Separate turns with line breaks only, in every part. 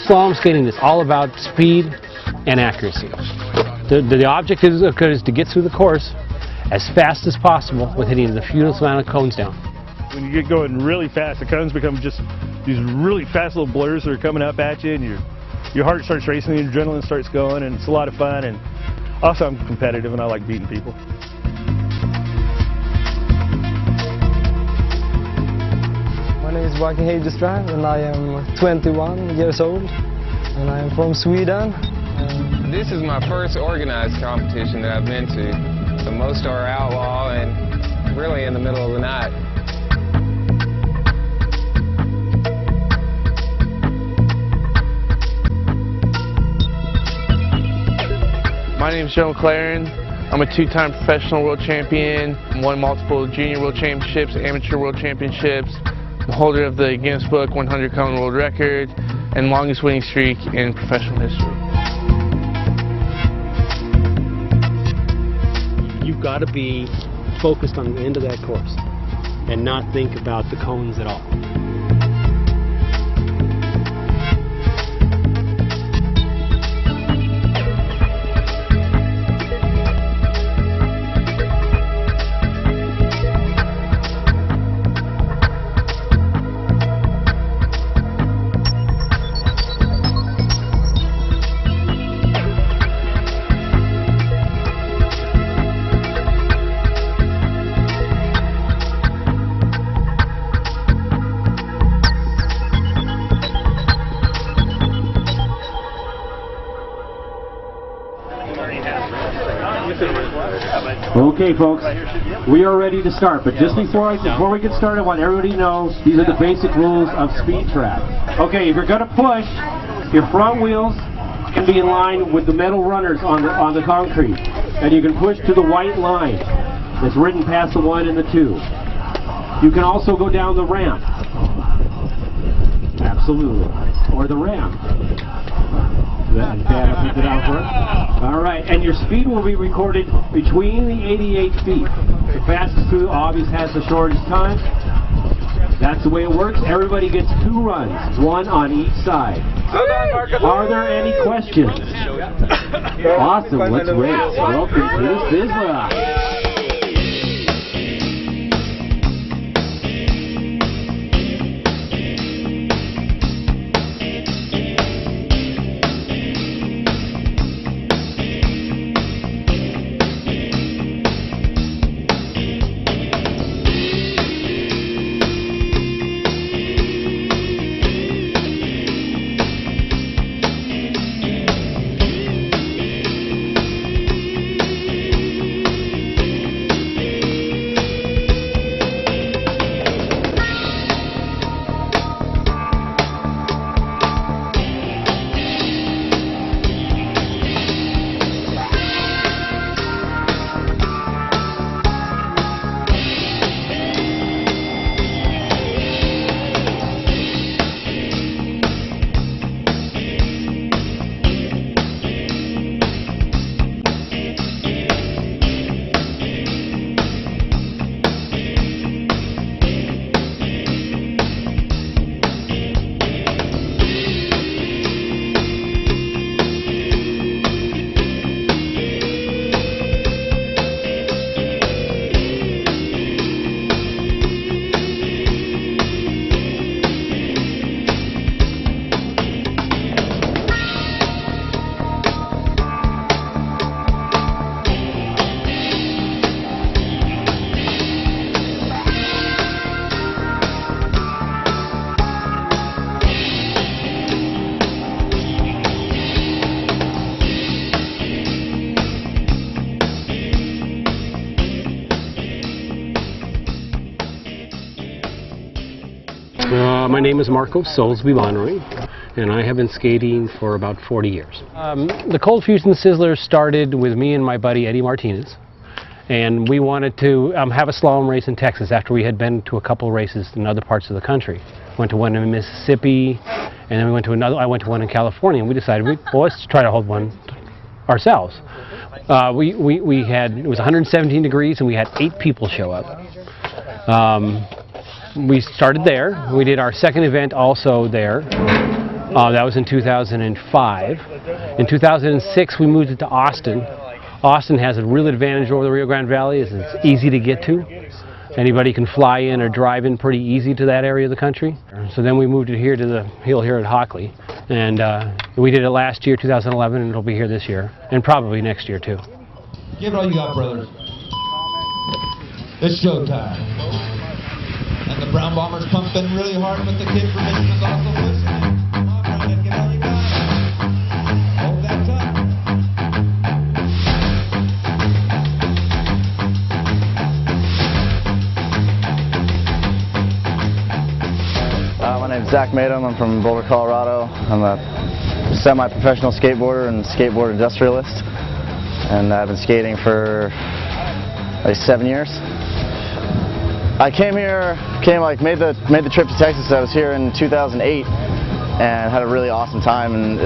slalom skating is all about speed and accuracy. The objective is to get through the course as fast as possible with hitting the fewest amount of cones down.
When you get going really fast, the cones become just these really fast little blurs that are coming up at you, and your heart starts racing, your adrenaline starts going, and it's a lot of fun. And also, I'm competitive, and I like beating people.
My name is Joakim Heidestrand, and I am 21 years old, and I am from Sweden.
This is my first organized competition that I've been to, so most are outlaw and really in the middle of the night.
My name is Joe McLaren. I'm a two-time professional world champion, won multiple junior world championships, amateur world championships, the holder of the Guinness Book 100 cone world record, and longest winning streak in professional history.
You've got to be focused on the end of that course and not think about the cones at all.
Okay, folks, we are ready to start, but just before we get started, I want everybody to know these are the basic rules of speed track. Okay, if you're going to push, your front wheels can be in line with the metal runners on the concrete, and you can push to the white line that's ridden past the 1 and the 2. You can also go down the ramp, absolutely, or the ramp. All right, and your speed will be recorded between the 88 feet. The fastest crew always has the shortest time. That's the way it works. Everybody gets 2 runs, 1 on each side. Are there any questions? Awesome, let's race. Welcome to the SIZZLER.
My name is Marco Soulsby-Monroy, and I have been skating for about 40 years. The Cold Fusion SIZZLER started with me and my buddy Eddie Martinez, and we wanted to have a slalom race in Texas after we had been to a couple races in other parts of the country. Went to one in Mississippi, and then we went to another. I went to one in California, and we decided, well, let's try to hold one ourselves. We had, it was 117 degrees, and we had 8 people show up. We started there. We did our second event also there. That was in 2005. In 2006, we moved it to Austin. Austin has a real advantage over the Rio Grande Valley, is it's easy to get to. Anybody can fly in or drive in pretty easy to that area of the country. So then we moved it here to the hill here at Hockley. And we did it last year, 2011, and it'll be here this year. And probably next year, too.
Give it all you got, brothers. It's showtime. And the Brown Bombers pumping really hard, but the kid from Michigan's also pushing. Come on, Brandon, give it all you got. Hold that tight.
My name's Zach Madom. I'm from Boulder, Colorado. I'm a semi-professional skateboarder and skateboard industrialist. And I've been skating for like 7 years. I came here, made the trip to Texas. I was here in 2008 and had a really awesome time. And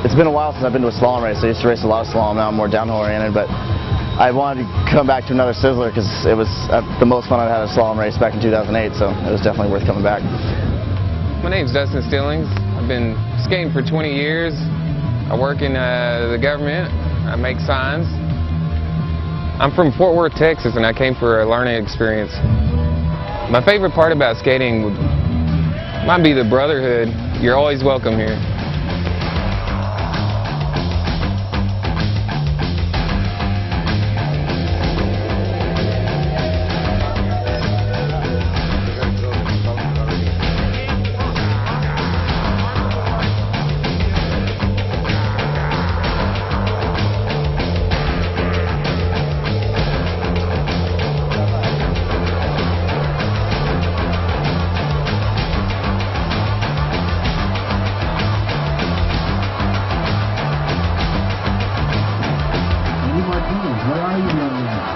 it's been a while since I've been to a slalom race. I used to race a lot of slalom. Now I'm more downhill oriented, but I wanted to come back to another SIZZLER because it was the most fun I've had at a slalom race back in 2008. So it was definitely worth coming back.
My name's Dustin Stillings. I've been skating for 20 years. I work in the government. I make signs. I'm from Fort Worth, Texas, and I came for a learning experience. My favorite part about skating might be the brotherhood. You're always welcome here.
Where are you, young man?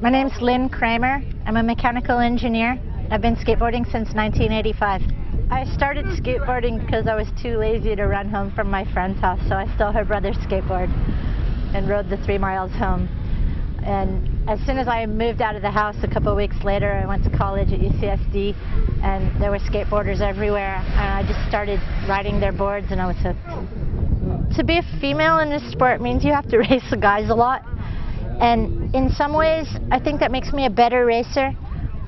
My name's Lynn Kramer. I'm a mechanical engineer. I've been skateboarding since 1985. I started skateboarding because I was too lazy to run home from my friend's house, so I stole her brother's skateboard and rode the 3 miles home. And as soon as I moved out of the house, a couple of weeks later, I went to college at UCSD, and there were skateboarders everywhere, and I just started riding their boards, and I was hooked. To be a female in this sport means you have to race the guys a lot. And in some ways, I think that makes me a better racer.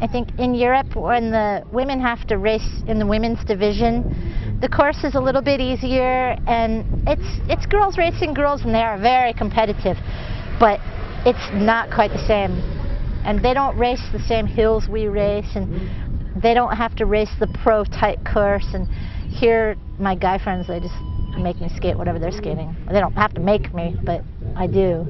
I think in Europe, when the women have to race in the women's division, the course is a little bit easier, and it's girls racing girls, and they are very competitive, but it's not quite the same. And they don't race the same hills we race, and they don't have to race the pro tight course. And here, my guy friends, they just make me skate whatever they're skating. They don't have to make me, but I do.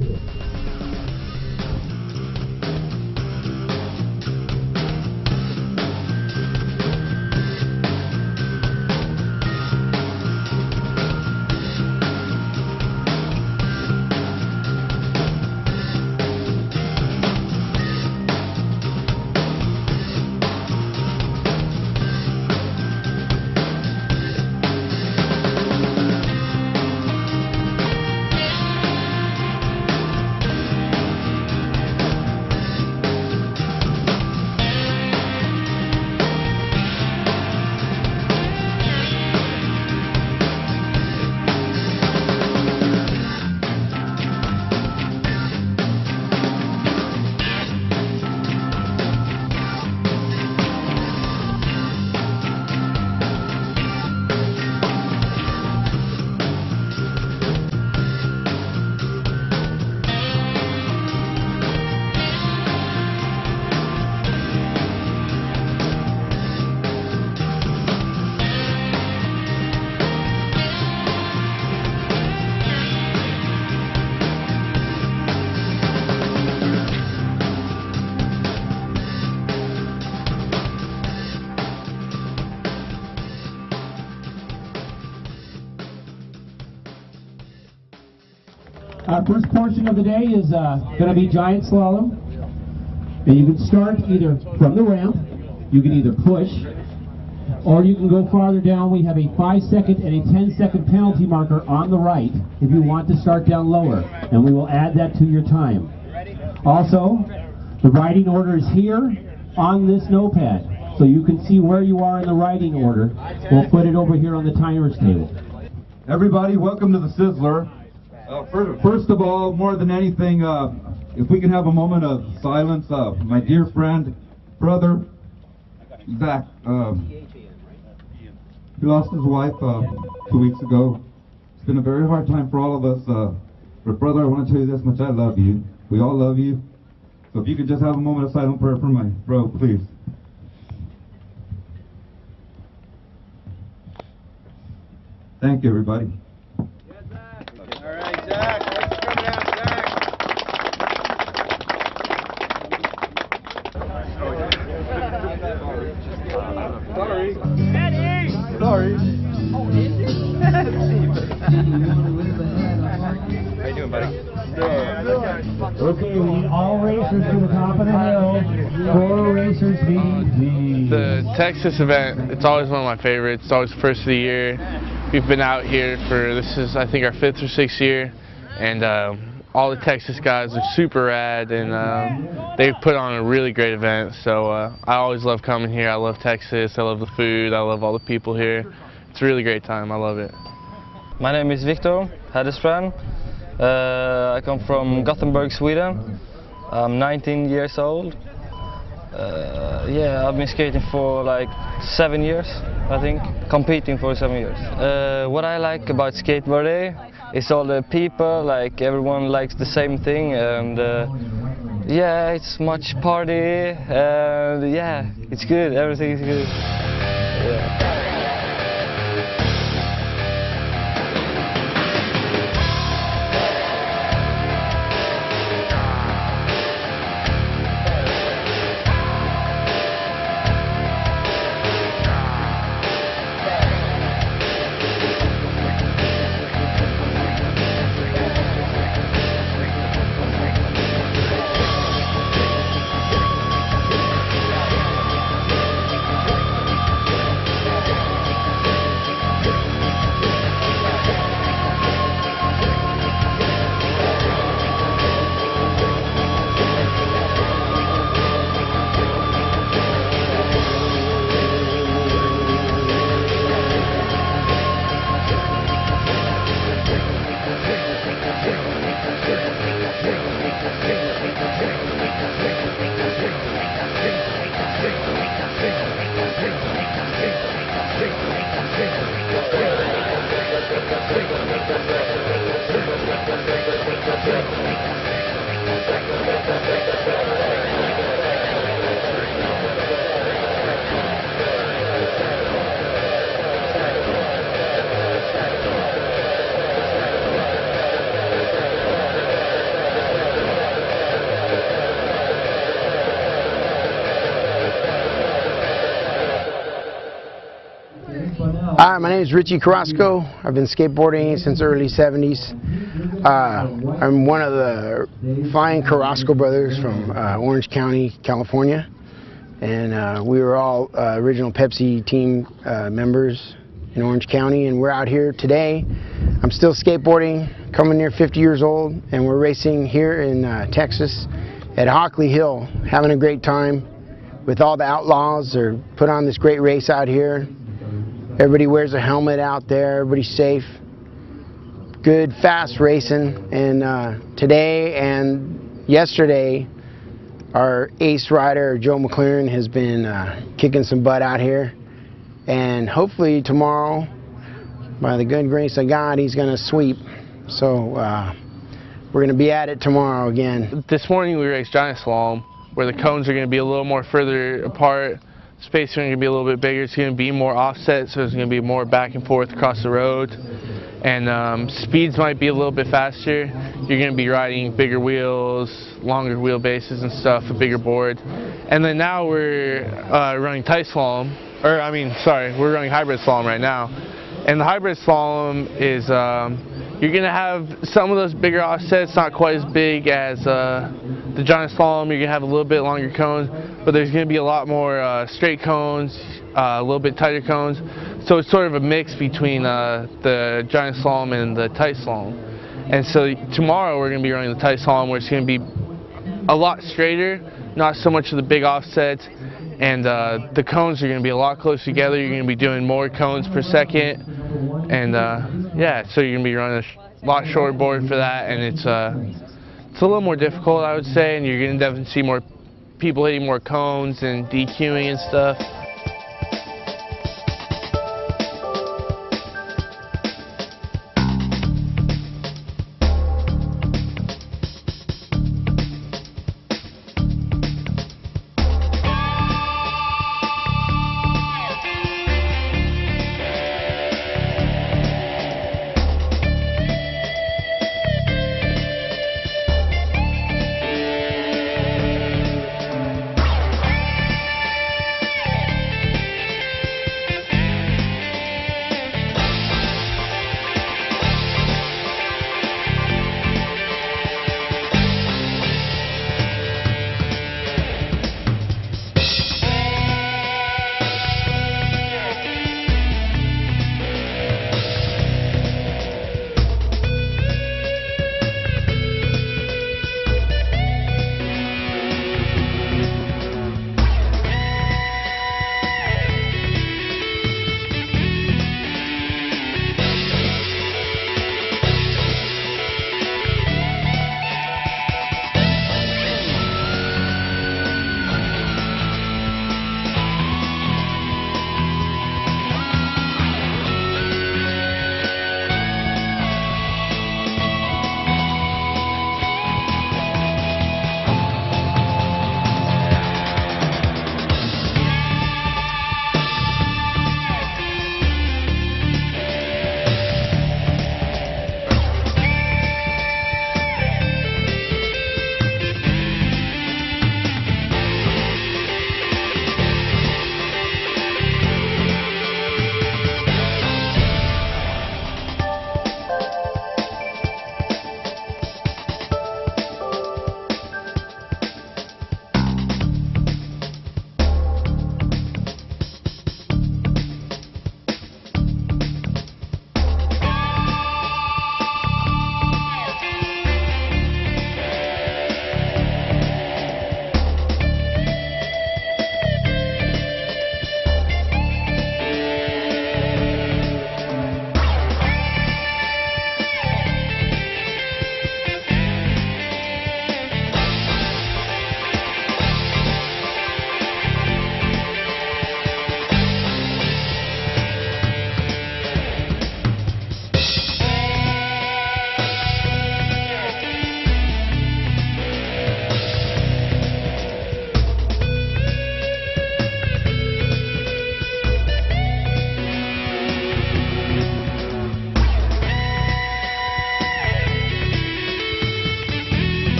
first portion of the day is going to be giant slalom. And you can start either from the ramp, you can either push, or you can go farther down. We have a 5-second and a 10-second penalty marker on the right if you want to start down lower, and we will add that to your time. Also, the riding order is here on this notepad, so you can see where you are in the riding order. We'll put it over here on the timers table.
Everybody, welcome to the Sizzler. First of all, more than anything, if we can have a moment of silence, my dear friend, brother, Zach, he lost his wife 2 weeks ago. It's been a very hard time for all of us. But brother, I want to tell you this much, I love you. We all love you. So if you could just have a moment of silent prayer for my bro, please. Thank you, everybody.
Sorry.
How you doing, buddy?
Okay, we need all racers to the top of the hill. 4 racers meeting.
The Texas event, it's always one of my favorites. It's always the first of the year. We've been out here for, this is I think our 5th or 6th year, and all the Texas guys are super rad, and they put on a really great event. So I always love coming here. I love Texas. I love the food. I love all the people here. It's a really great time. I love it.
My name is Victor Heddestrand. I come from Gothenburg, Sweden. I'm 19 years old. Yeah, I've been skating for like 7 years, I think, competing for 7 years. What I like about skateboarding is all the people, like everyone likes the same thing, and yeah, it's much party, and yeah, it's good, everything is good. Yeah.
Hi, my name is Richie Carrasco. I've been skateboarding since the early 70s. I'm one of the fine Carrasco brothers from Orange County, California. And we were all original Pepsi team members in Orange County. And we're out here today. I'm still skateboarding, coming near 50 years old. And we're racing here in Texas at Hockley Hill, having a great time with all the outlaws. They're put on this great race out here. Everybody wears a helmet out there, everybody's safe. Good, fast racing. And today and yesterday, our ace rider, Joe McLaren, has been kicking some butt out here. And hopefully tomorrow, by the good grace of God, he's going to sweep. So we're going to be at it tomorrow again.
This morning we raced giant slalom, where the cones are going to be a little more further apart. Space is going to be a little bit bigger. It's going to be more offset, so there's going to be more back and forth across the road. And speeds might be a little bit faster. You're going to be riding bigger wheels, longer wheelbases and stuff, a bigger board. And then now we're running tight slalom, we're running hybrid slalom right now. And the hybrid slalom is You're going to have some of those bigger offsets, not quite as big as the giant slalom. You're going to have a little bit longer cones, but there's going to be a lot more straight cones, a little bit tighter cones. So it's sort of a mix between the giant slalom and the tight slalom. And so tomorrow we're going to be running the tight slalom, where it's going to be a lot straighter, not so much of the big offsets, and the cones are going to be a lot closer together. You're going to be doing more cones per second, and yeah, so you're going to be running a lot shorter board for that, and it's a little more difficult, I would say, and you're going to definitely see more people hitting more cones and DQing and stuff.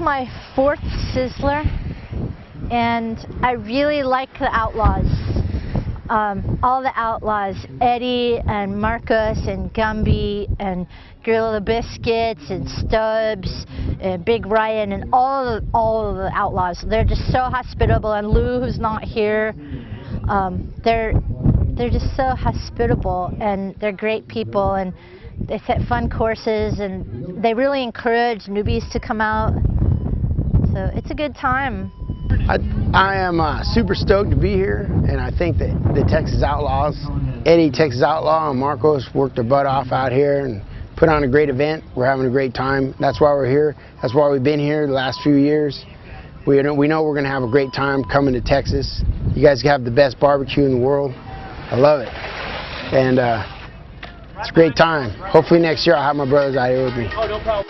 is my 4th Sizzler, and I really like the Outlaws. All the Outlaws, Eddie and Marcos and Gumby and Gorilla Biscuits and Stubbs and Big Ryan and all of the Outlaws. They're just so hospitable, and Lou, who's not here, they're just so hospitable, and they're great people, and they set fun courses, and they really encourage newbies to come out. So it's a good time.
I am super stoked to be here, and I think that the Texas Outlaws, Eddie Texas Outlaw and Marcos, worked their butt off out here and put on a great event. We're having a great time. That's why we're here. That's why we've been here the last few years. We know we're going to have a great time coming to Texas. You guys have the best barbecue in the world. I love it. And it's a great time. Hopefully next year I'll have my brothers out here with me.
Oh, no problem.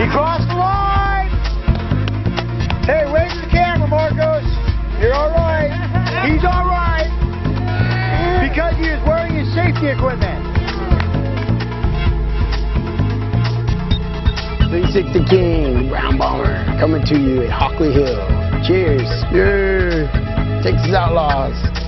He crossed the line! Hey, wave to the camera, Marcos. You're all right. He's all right. Because he was wearing his safety equipment. 360 King, Brown Bomber, coming to you at Hockley Hill. Cheers. Yeah. Texas Outlaws.